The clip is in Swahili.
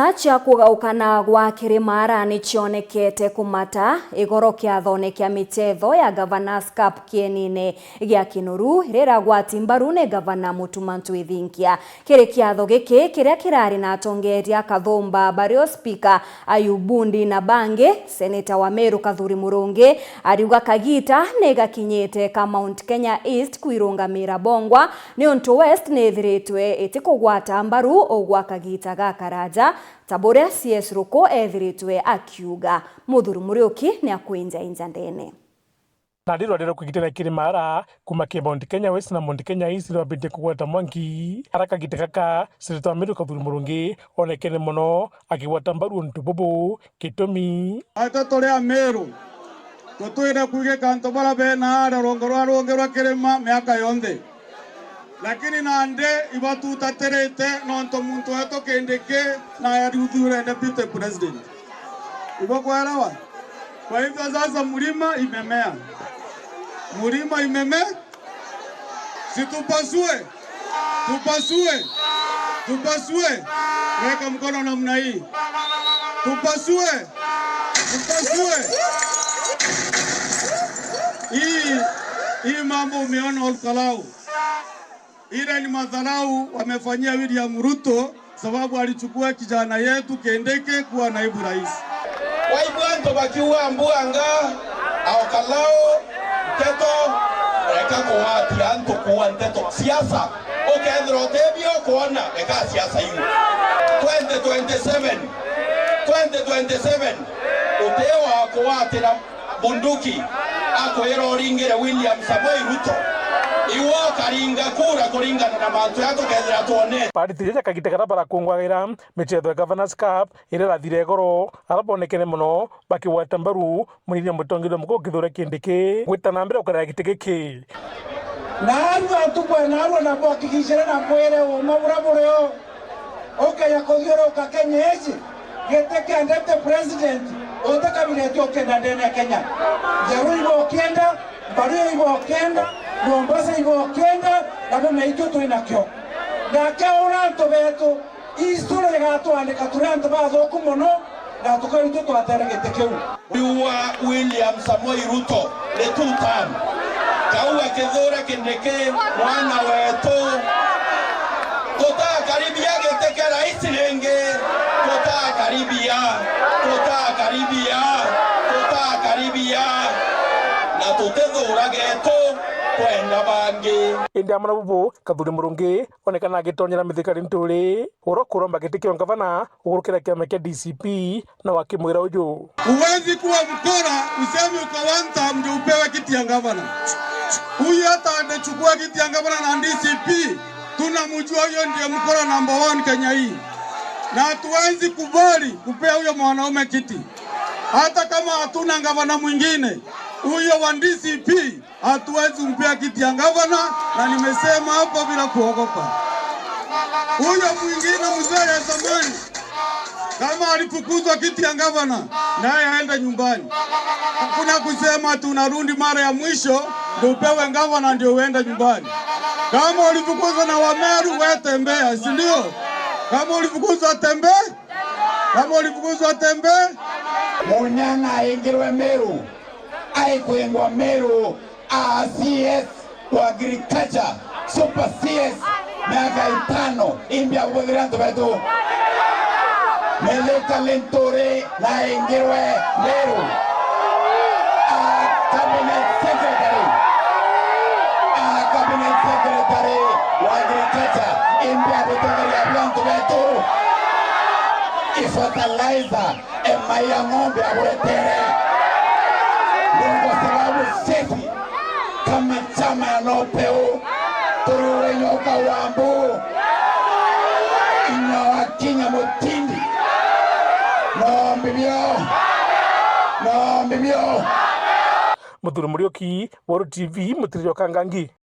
Kiama cha kugaukana gwa Kirimara ni cionekete kumata igoro kiathone kia mitetho ya Governors Cup kienine gia Kinuru rira gwati mbaru ni Governor Mutumantu Ithinkia. Kiri kiatho giki kiria kirari na atongeria Kathumba Bario Speaker Ayubundi na bangi Senator wa Meru Kathuri Murungi ariuga Kagita ni gakinyite ka Mount Kenya East kwirungamira Bongwa ni unto West ni ithiritwe itikugwata mbaru ogwa Kagita gakaraja tabore CS Ruko ethiritwe akiuga Muthuri Muriuki ni akwinja injandene na ndiro kwigitira Kirimara kuma Mount Kenya West na Mount Kenya East wabite kugwata mwangi araka gitekaka Senator Meru Kathuri Murungi onekene muno akigwata mbaru ntu bobo kitomi atatorea Meru tutwire kuige kanto bara bena rongerwa Kirima miaka yonde lakini nande ibatu taterete nonto muntu wetu kendeke na yarudhure deputy president ibokwarawa. Kwa hivyo sasa mlima imemea, situpasue, weka mkono namna hii, tupasue. Hii mambo umeona Olkalau. Ile ni madharau wamefanyia William Ruto sababu alichukua kijana yetu Kendeke kuwa naibu rais. Waibanto bakiwa mbuanga Olkalau teto reka kuwati anto kuwa teto siasa okendro tebio kuona eka siasa hiyo 2027 utewa kuwati na bunduki akoero ringere William Samoei Ruto iwo karinga kura kuringana na mantu yako kethira tuone paritiria Kagita karabara kungwagira michetho Governors Cup irera thire goro arabonekene muno bakiwata mbaru munini mutongire muko kithura kindiki gwitana mbere ukara gitigiki na arwa tukwe na arwa na bokigicira na mwere o maburaburo ya kothioro ka Kenya eci geteke andete president ota kabineti okenda ndene Kenya jaru ibo kenda baru ibo kenda Mombasa ibo kenda na meito tuinakyo na kaoranto beto isture gato andika turanto bazo kumono na tukaito twateregete keu William Samoei Ruto le tutam kaua kethora kindeke mwana wetu tota karibia geteke rais lenge tota karibia na tutethora geto kwenda bangi indi amana bubu Kathuri Murungi onekana agitonyera mithikari nturi urokuromba gitikio Gavana ugurukira kiama kia DCP na wakimwira uju uwezi kuwa mkora useme ukawanta ndio upewe kiti ya Gavana. Huyu hata anachukua kiti ya Gavana na DCP tunamjua hiyo ndiye mkora number 1 Kenya hii, na hatuwezi kubali kupea huyo mwanaume kiti hata kama hatuna Gavana mwingine. Huyo wa DCP hatuwezi kumpea kiti ya Gavana, na nimesema hapo bila kuogopa. Huyo mwingine mzee ya zamani kama alifukuzwa kiti ya Gavana naye aende nyumbani. Hakuna kusema tunarudi mara ya mwisho ndio upewe Gavana ndio uende nyumbani. Kama ulifukuzwa na Wameru wewe tembea, si ndio? Kama ulifukuzwa tembea. Munyana aingirwe Meru aikwengwa Meru CS wa agriculture super CS miaka 5 imbia ubudhiranto betu meleka lentore na ingirwe Meru cabinet secretary wa agriculture imbia ubudhiranto betu fertilizer emaya ng'ombe aburetere kwa sababu sisi kama chama ya NOPEU turure nyoka wambu ina Kinya Mutindi no mbibio Muthuri Muriuki World TV Mutirio Kangangi.